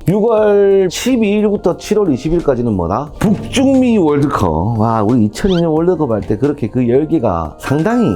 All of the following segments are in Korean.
6월 12일부터 7월 20일까지는 뭐다? 북중미 월드컵. 와, 우리 2002년 월드컵 할 때 그렇게 그 열기가 상당히,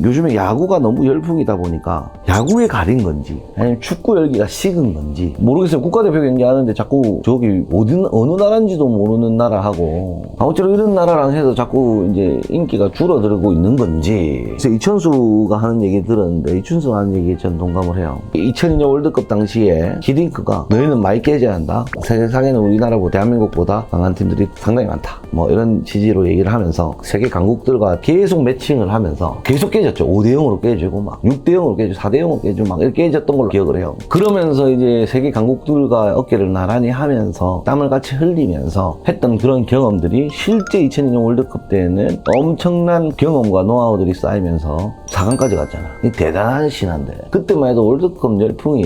요즘에 야구가 너무 열풍이다 보니까 야구에 가린 건지 아니면 축구 열기가 식은 건지 모르겠어요. 국가대표 경기하는데 자꾸 저기 어느 나라인지도 모르는 나라하고 아무쪼록 이런 나라랑 해서 자꾸 이제 인기가 줄어들고 있는 건지. 그래서 이천수가 하는 얘기 들었는데, 이천수가 하는 얘기에 전 동감을 해요. 2002년 월드컵 당시에 히딩크가 너희는 많이 깨져야 한다, 세상에는 우리나라보다 대한민국보다 강한 팀들이 상당히 많다, 뭐 이런 취지로 얘기를 하면서 세계 강국들과 계속 매칭을 하면서 계속 깨졌죠. 5대0으로 깨지고 막 6대0으로 깨지고 4대0으로 깨지고 막 이렇게 깨졌던 걸로 기억을 해요. 그러면서 이제 세계 강국들과 어깨를 나란히 하면서 땀을 같이 흘리면서 했던 그런 경험들이 실제 2002년 월드컵 때에는 엄청난 경험과 노하우들이 쌓이면서 4강까지 갔잖아. 이 대단한 신화인데, 그때만 해도 월드컵 열풍이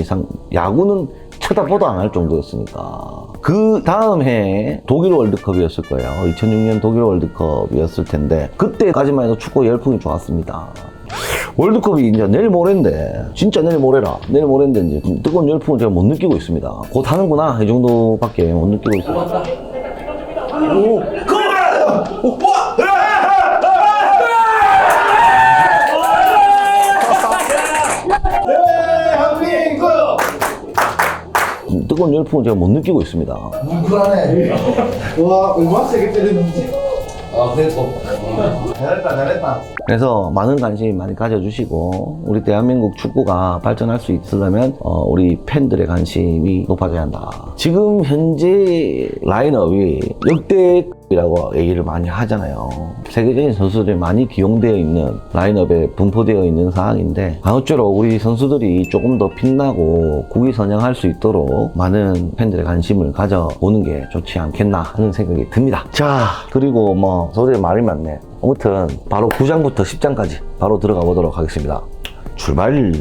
야구는 쳐다보도 안 할 정도였으니까. 그 다음 해에 독일 월드컵이었을 거예요. 2006년 독일 월드컵이었을 텐데, 그때까지만 해도 축구 열풍이 좋았습니다. 월드컵이 이제 내일 모레인데, 진짜 내일 모레라. 내일 모레인데 이제 뜨거운 열풍을 제가 못 느끼고 있습니다. 곧 하는구나, 이 정도밖에 못 느끼고 있습니다. 오, 뜨거운 열풍을 제가 못 느끼고 있습니다. 뭉클하네. 와, 얼마나 세게 때리는지. 아, 그래도. 잘했다. 그래서 많은 관심 많이 가져주시고, 우리 대한민국 축구가 발전할 수 있으려면 우리 팬들의 관심이 높아져야 한다. 지금 현재 라인업이 역대급이라고 얘기를 많이 하잖아요. 세계적인 선수들이 많이 기용되어 있는 라인업에 분포되어 있는 상황인데, 아무쪼록 우리 선수들이 조금 더 빛나고 국위선양할 수 있도록 많은 팬들의 관심을 가져보는 게 좋지 않겠나 하는 생각이 듭니다. 자, 그리고 뭐 소리에 말이 많네. 아무튼 바로 9장부터 10장까지 바로 들어가 보도록 하겠습니다. 출발!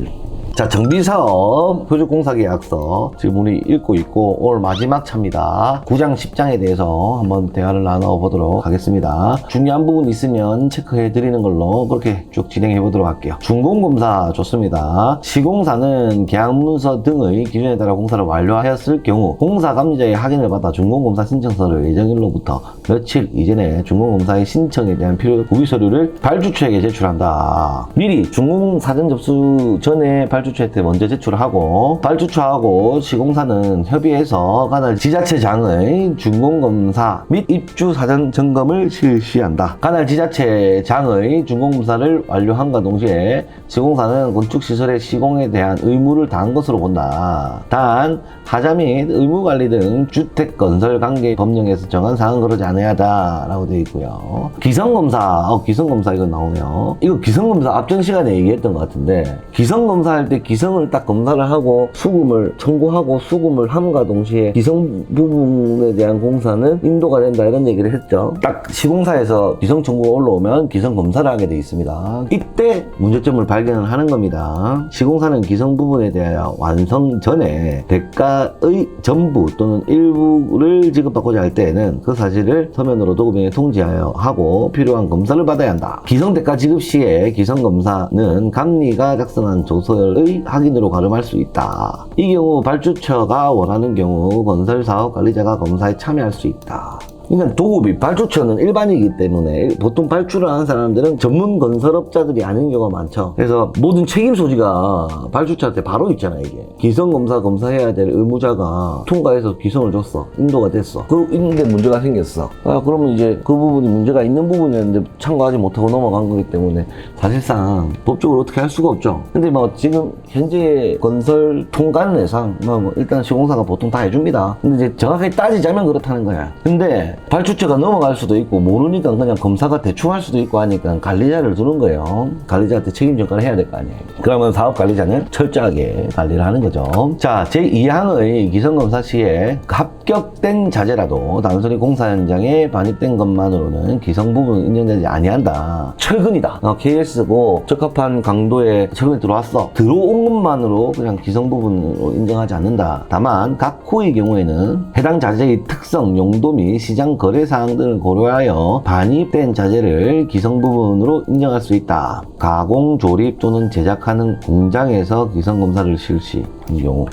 자, 정비사업 표적공사 계약서 지금 우리 읽고 있고 오늘 마지막 차입니다. 9장 10장에 대해서 한번 대화를 나눠보도록 하겠습니다. 중요한 부분 있으면 체크해 드리는 걸로 그렇게 쭉 진행해 보도록 할게요. 준공검사 좋습니다. 시공사는 계약문서 등의 기준에 따라 공사를 완료하였을 경우 공사 감리자의 확인을 받아 준공검사 신청서를 예정일로부터 며칠 이전에 준공검사의 신청에 대한 필요 구비 서류를 발주처에게 제출한다. 미리 준공 사전 접수 전에 발주처한테 먼저 제출하고, 발주처하고 시공사는 협의해서 관할 지자체장의 준공검사 및 입주 사전 점검을 실시한다. 관할 지자체장의 준공검사를 완료함과 동시에 시공사는 건축시설의 시공에 대한 의무를 다한 것으로 본다. 단 하자 및 의무관리 등 주택건설관계 법령에서 정한 사항은 그러지 않아야 하다 라고 되어 있고요. 기성검사, 기성검사 이거 나오네요. 이거 기성검사 앞전 시간에 얘기했던 것 같은데, 기성검사 할 때 기성을 딱 검사를 하고 수금을 청구하고 수금을 함과 동시에 기성 부분에 대한 공사는 인도가 된다 이런 얘기를 했죠. 딱 시공사에서 기성 청구가 올라오면 기성 검사를 하게 되어 있습니다. 이때 문제점을 발견을 하는 겁니다. 시공사는 기성 부분에 대하여 완성 전에 대가의 전부 또는 일부를 지급받고자 할 때에는 그 사실을 서면으로 도급행에 통지하여 하고 필요한 검사를 받아야 한다. 기성 대가 지급 시에 기성 검사는 감리가 작성한 조서의 확인으로 가름할 수 있다. 이 경우 발주처가 원하는 경우 건설사업관리자가 검사에 참여할 수 있다. 그러니까 도급이, 발주처는 일반이기 때문에 보통 발주를 하는 사람들은 전문 건설업자들이 아닌 경우가 많죠. 그래서 모든 책임 소지가 발주처한테 바로 있잖아. 이게 기성검사 검사해야 될 의무자가 통과해서 기성을 줬어, 인도가 됐어. 있는데 문제가 생겼어. 그러면 이제 그 부분이 문제가 있는 부분이었는데 참가하지 못하고 넘어간 거기 때문에 사실상 법적으로 어떻게 할 수가 없죠. 근데 뭐 지금 현재 건설 통관례상 뭐 일단 시공사가 보통 다 해줍니다. 근데 이제 정확하게 따지자면 그렇다는 거야. 근데 발주처가 넘어갈 수도 있고 모르니까 그냥 검사가 대충 할 수도 있고 하니까 관리자를 두는 거예요. 관리자한테 책임 전가를 해야 될 거 아니에요. 그러면 사업관리자는 철저하게 관리를 하는 거죠. 자, 제2항의 기성검사 시에 합격된 자재라도 단순히 공사 현장에 반입된 것만으로는 기성 부분은 인정되지 아니한다. 철근이다. KS고 적합한 강도에 철근이 들어왔어. 들어온 것만으로 그냥 기성 부분으로 인정하지 않는다. 다만 각 호의 경우에는 해당 자재의 특성, 용도 및 시장 거래 사항 등을 고려하여 반입된 자재를 기성 부분으로 인정할 수 있다. 가공, 조립 또는 제작하는 공장에서 기성 검사를 실시한 경우.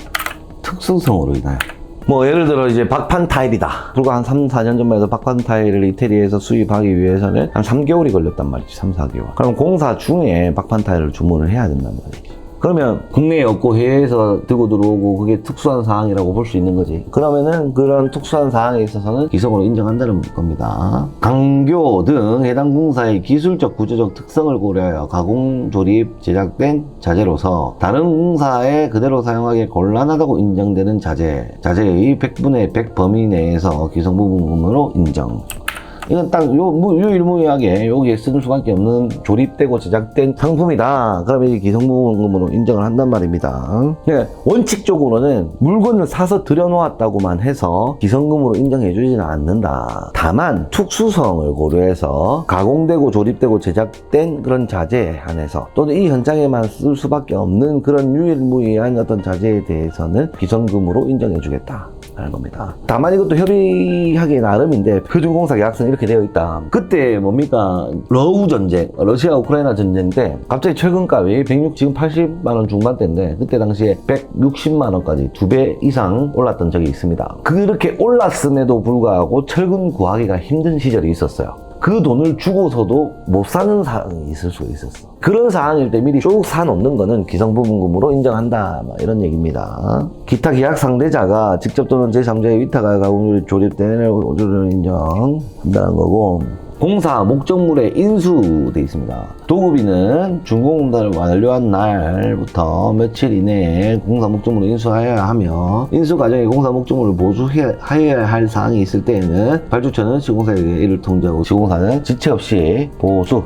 특수성으로 인하여. 뭐 예를 들어 이제 박판 타일이다. 불과 한 3, 4년 전만 해도 박판 타일을 이태리에서 수입하기 위해서는 한 3개월이 걸렸단 말이지. 3, 4개월. 그럼 공사 중에 박판 타일을 주문을 해야 된단 말이지. 그러면 국내에 없고 해외에서 들고 들어오고 그게 특수한 사항이라고 볼 수 있는 거지. 그러면은 그런 특수한 사항에 있어서는 기성으로 인정한다는 겁니다. 강교 등 해당 공사의 기술적 구조적 특성을 고려하여 가공, 조립, 제작된 자재로서 다른 공사에 그대로 사용하기 곤란하다고 인정되는 자재의 100분의 100 범위 내에서 기성부분으로 인정. 이건 딱 유일무이하게 여기에 쓸 수밖에 없는 조립되고 제작된 상품이다. 그러면 이 기성부금으로 인정을 한단 말입니다. 네, 원칙적으로는 물건을 사서 들여놓았다고만 해서 기성금으로 인정해주지는 않는다. 다만 특수성을 고려해서 가공되고 조립되고 제작된 그런 자재에 한해서 또는 이 현장에만 쓸 수밖에 없는 그런 유일무이한 어떤 자재에 대해서는 기성금으로 인정해주겠다 하는 겁니다. 다만 이것도 협의하기 나름인데 표준공사 계약서는 이렇게 되어 있다. 그때 뭡니까? 러우 전쟁, 러시아 우크라이나 전쟁 때 갑자기 철근값이 지금 80만원 중반대인데 그때 당시에 160만원까지 2배 이상 올랐던 적이 있습니다. 그렇게 올랐음에도 불구하고 철근 구하기가 힘든 시절이 있었어요. 그 돈을 주고서도 못 사는 상황이 있을 수가 있었어. 그런 상황일 때 미리 쭉 사놓는 거는 기성부분금으로 인정한다, 이런 얘기입니다. 기타 계약 상대자가 직접 또는 제3자의 위탁하여 가공률이 조립된 오류를 인정한다는 거고, 공사 목적물에 인수돼 있습니다. 도급인은 준공공사를 완료한 날부터 며칠 이내에 공사 목적물을 인수하여야 하며, 인수 과정에 공사 목적물을 보수하여야 할 사항이 있을 때에는 발주처는 시공사에게 이를 통지하고 시공사는 지체 없이 보수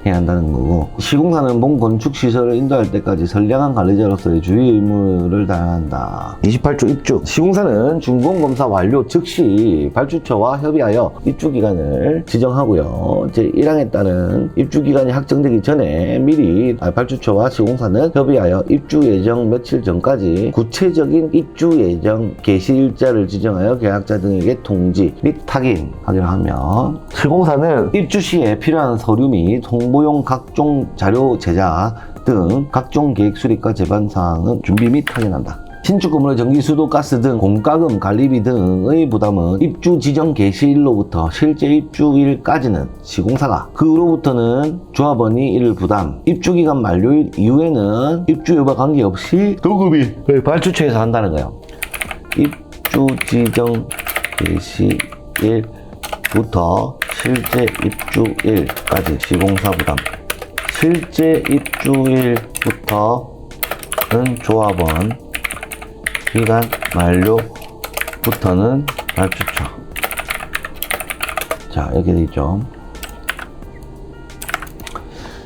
해야 한다는 거고, 시공사는 본 건축시설을 인도할 때까지 선량한 관리자로서의 주의 의무를 다한다. 28조 입주. 시공사는 준공검사 완료 즉시 발주처와 협의하여 입주기간을 지정하고요. 제1항에 따른 입주기간이 확정되기 전에 미리 발주처와 시공사는 협의하여 입주 예정 며칠 전까지 구체적인 입주 예정 개시 일자를 지정하여 계약자 등에게 통지 및 확인하기로 하며, 시공사는 입주 시에 필요한 서류 및 홍보용 각종 자료 제작 등 각종 계획 수립과 제반 사항은 준비 및 확인한다. 신축 건물의 전기, 수도, 가스 등 공과금, 관리비 등의 부담은 입주 지정 개시일로부터 실제 입주일까지는 시공사가, 그 후로부터는 조합원이 이를 부담, 입주기간 만료일 이후에는 입주 여부와 관계없이 도급이 발주처에서 한다는 거예요. 입주 지정 개시일부터 실제 입주일까지 시공사 부담. 실제 입주일부터는 조합원, 기간 만료부터는 발주처. 자, 이렇게 돼 있죠.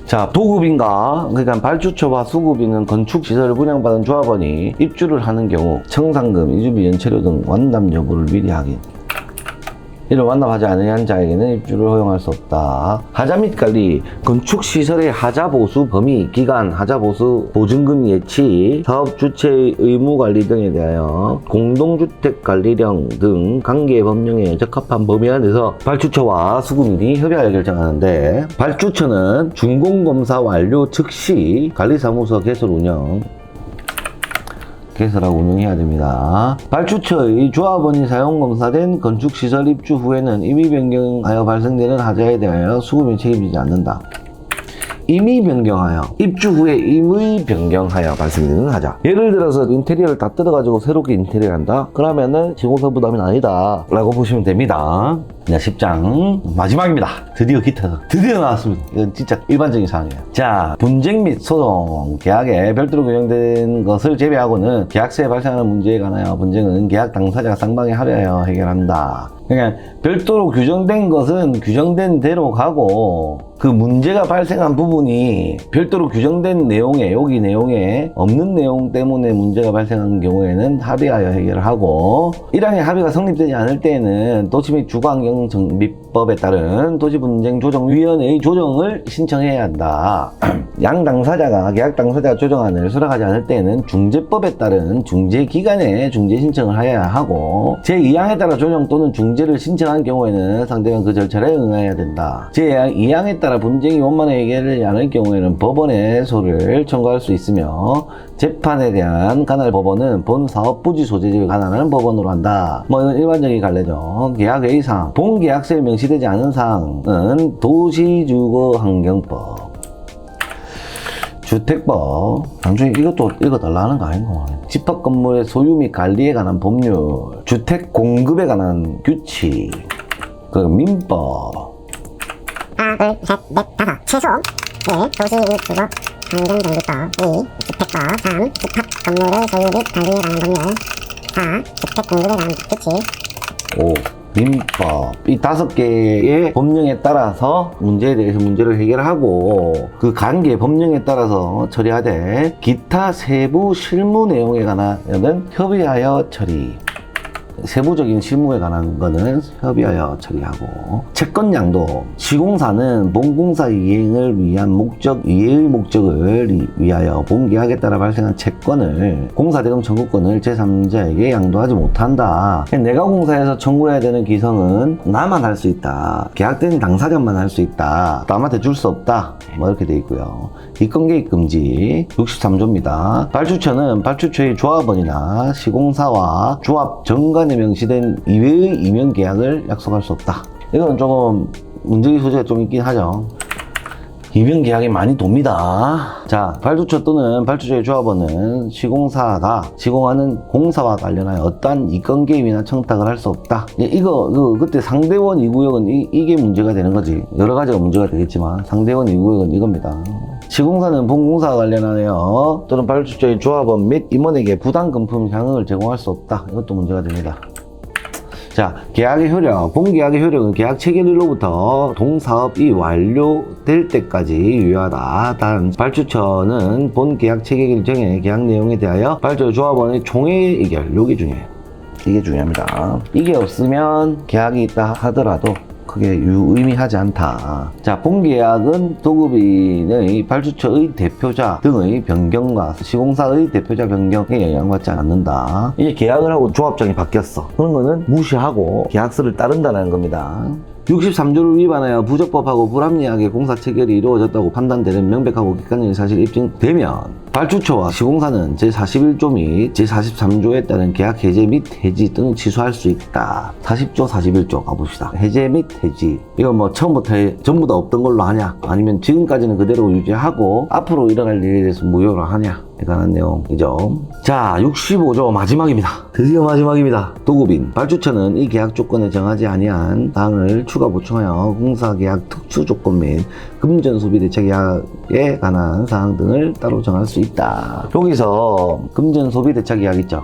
자, 도급인가, 그러니까 발주처와 수급인은 건축시설을 분양받은 조합원이 입주를 하는 경우 청산금, 이주비, 연체료 등 완납 여부를 미리 확인. 이를 완납하지 않은 자에게는 입주를 허용할 수 없다. 하자 및 관리, 건축시설의 하자 보수 범위, 기간, 하자 보수 보증금 예치, 사업 주체의 의무 관리 등에 대하여 공동주택 관리령 등 관계 법령에 적합한 범위 안에서 발주처와 수급인이 협의하여 결정하는데, 발주처는 준공검사 완료 즉시 관리사무소 개설 운영, 개설하고 운영해야 됩니다. 발주처의 조합원이 사용검사된 건축시설 입주 후에는 임의 변경하여 발생되는 하자에 대하여 수급이 책임지지 않는다. 임의 변경하여, 입주 후에 임의 변경하여 발생되는 하자. 예를 들어서 인테리어를 다 뜯어가지고 새롭게 인테리어를 한다? 그러면은 시공사 부담은 아니다 라고 보시면 됩니다. 자, 10장 마지막입니다. 드디어 기타가 드디어 나왔습니다. 이건 진짜 일반적인 사항이에요. 자, 분쟁 및 소송, 계약에 별도로 규정된 것을 제외하고는 계약서에 발생하는 문제에 관하여 분쟁은 계약 당사자가 쌍방에 합의하여 해결한다. 그러니까 별도로 규정된 것은 규정된 대로 가고, 그 문제가 발생한 부분이 별도로 규정된 내용에, 여기 내용에 없는 내용 때문에 문제가 발생한 경우에는 합의하여 해결을 하고, 1항의 합의가 성립되지 않을 때에는 도시 및 주거환경 정비법에 따른 도시분쟁조정위원회의 조정을 신청해야 한다. 양 당사자가, 계약 당사자가 조정안을 수락하지 않을 때에는 중재법에 따른 중재기관에 중재 신청을 해야 하고, 제2항에 따라 조정 또는 중재 문제를 신청한 경우에는 상대방 그 절차에 응해야 된다. 제2항 2항에 따라 분쟁이 원만하게 해결되지 않을 경우에는 법원에 소를 청구할 수 있으며 재판에 대한 관할 법원은 본 사업 부지 소재지를 관할하는 법원으로 한다. 뭐 이건 일반적인 관례죠. 계약 A사항 본 계약서에 명시되지 않은 사항은 도시주거환경법, 주택법, 나중에 이것도 읽어달라 하는 거 아닌가? 집합 건물의 소유 및 관리에 관한 법률, 주택 공급에 관한 규칙, 그 민법. 하나, 둘, 셋, 넷, 다섯. 최소. 1. 도시 및 주거 환경정비법. 2. 주택법. 3. 집합 건물의 소유 및 관리에 관한 법률. 4. 주택 공급에 관한 규칙. 5. 민법. 이 5개의 법령에 따라서 문제에 대해서 문제를 해결하고 그 관계 법령에 따라서 처리하되 기타 세부 실무 내용에 관한은 협의하여 처리. 세부적인 실무에 관한 거는 협의하여 처리하고. 채권 양도. 시공사는 본공사 이행을 위한 목적, 이해의 목적을 위하여 본계약에 따라 발생한 채권을 공사대금 청구권을 제3자에게 양도하지 못한다. 내가 공사해서 청구해야 되는 기성은 나만 할 수 있다. 계약된 당사자만 할 수 있다. 남한테 줄 수 없다. 뭐 이렇게 돼 있고요. 이권개입 금지 63조입니다. 발주처는 발주처의 조합원이나 시공사와 조합 정관에 명시된 이외의 이면 계약을 약속할 수 없다. 이건 조금 문제의 소지가 좀 있긴 하죠. 이면 계약이 많이 돕니다. 자, 발주처 또는 발주처의 조합원은 시공사가 시공하는 공사와 관련하여 어떠한 이권 개입이나 청탁을 할 수 없다. 그때 상대원 2구역은 이게 문제가 되는 거지. 여러 가지가 문제가 되겠지만 상대원 2구역은 이겁니다. 시공사는 본공사와 관련하여 또는 발주처의 조합원 및 임원에게 부당금품 향응을 제공할 수 없다. 이것도 문제가 됩니다. 자, 계약의 효력. 본계약의 효력은 계약 체결일로부터 동사업이 완료될 때까지 유효하다. 단, 발주처는 본계약 체결일 전에 계약 내용에 대하여 발주처 조합원의 총회 의결, 요게 중요해요. 이게 중요합니다. 이게 없으면 계약이 있다 하더라도 크게 유의미하지 않다. 자, 본계약은 도급인의 발주처의 대표자 등의 변경과 시공사의 대표자 변경에 영향받지 않는다. 이제 계약을 하고 조합장이 바뀌었어. 그런 거는 무시하고 계약서를 따른다는 겁니다. 63조를 위반하여 부적법하고 불합리하게 공사 체결이 이루어졌다고 판단되는 명백하고 객관적인 사실이 입증되면 발주처와 시공사는 제41조 및 제43조에 따른 계약 해제 및 해지 등을 취소할 수 있다. 40조, 41조 가봅시다. 해제 및 해지. 이거 뭐 처음부터 전부 다 없던 걸로 하냐? 아니면 지금까지는 그대로 유지하고 앞으로 일어날 일에 대해서 무효로 하냐? 에 관한 내용이죠. 자, 65조 마지막입니다. 드디어 마지막입니다. 도급인. 발주처는 이 계약 조건에 정하지 아니한 사항을 추가 보충하여 공사계약 특수조건 및 금전소비대차계약에 관한 사항 등을 따로 정할 수 있다. 여기서 금전소비대차계약 있죠?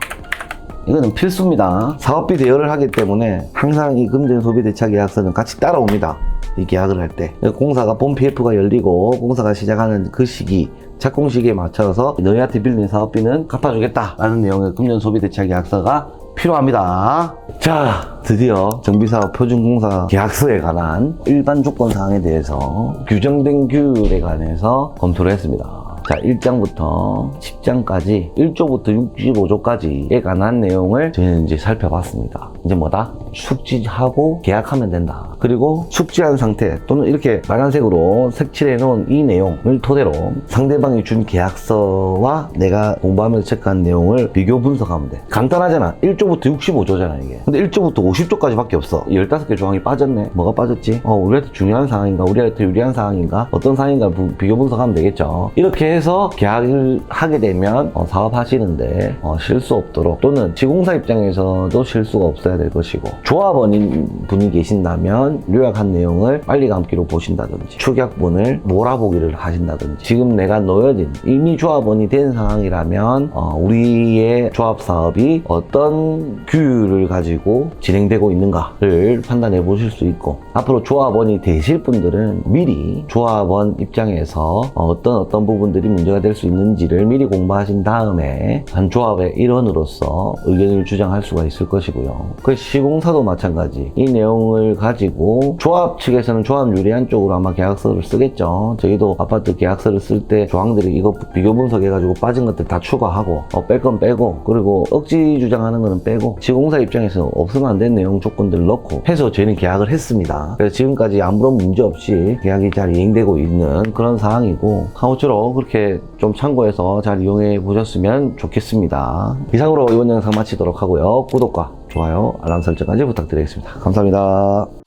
이거는 필수입니다. 사업비 대여를 하기 때문에 항상 이 금전소비대차계약서는 같이 따라옵니다. 이 계약을 할 때 공사가 본 PF가 열리고 공사가 시작하는 그 시기 착공 시기에 맞춰서 너희한테 빌린 사업비는 갚아주겠다 라는 내용의 금전소비대차계약서가 필요합니다. 자, 드디어 정비사업 표준공사 계약서에 관한 일반 조건 사항에 대해서 규정된 규율에 관해서 검토를 했습니다. 자, 1장부터 10장까지 1조부터 65조까지에 관한 내용을 저희는 이제 살펴봤습니다. 이제 뭐다? 숙지하고 계약하면 된다. 그리고 숙지한 상태 또는 이렇게 빨간색으로 색칠해 놓은 이 내용을 토대로 상대방이 준 계약서와 내가 공부하면서 체크한 내용을 비교 분석하면 돼. 간단하잖아. 1조부터 65조잖아 이게. 근데 1조부터 50조까지 밖에 없어. 15개 조항이 빠졌네. 뭐가 빠졌지? 우리한테 중요한 사항인가? 우리한테 유리한 사항인가? 어떤 사항인가 비교 분석하면 되겠죠. 이렇게 해서 계약을 하게 되면 사업하시는데 실수 없도록, 또는 시공사 입장에서도 실수가 없어야 될 것이고, 조합원인 분이 계신다면 요약한 내용을 빨리 감기로 보신다든지 축약분을 몰아보기를 하신다든지, 지금 내가 놓여진 이미 조합원이 된 상황이라면 우리의 조합 사업이 어떤 규율을 가지고 진행되고 있는가를 판단해 보실 수 있고, 앞으로 조합원이 되실 분들은 미리 조합원 입장에서 어떤 부분들이 문제가 될 수 있는지를 미리 공부하신 다음에 한 조합의 일원으로서 의견을 주장할 수가 있을 것이고요. 그 시공사 주택사도 마찬가지. 이 내용을 가지고 조합 측에서는 조합 유리한 쪽으로 아마 계약서를 쓰겠죠. 저희도 아파트 계약서를 쓸 때 조항들이 이거 비교 분석해가지고 빠진 것들 다 추가하고 뺄 건 빼고, 그리고 억지 주장하는 거는 빼고, 시공사 입장에서 없으면 안 되는 내용 조건들을 넣고 해서 저희는 계약을 했습니다. 그래서 지금까지 아무런 문제 없이 계약이 잘 이행되고 있는 그런 상황이고, 아무쪼록 그렇게 좀 참고해서 잘 이용해 보셨으면 좋겠습니다. 이상으로 이번 영상 마치도록 하고요. 구독과 좋아요, 알람 설정까지 부탁드리겠습니다. 감사합니다.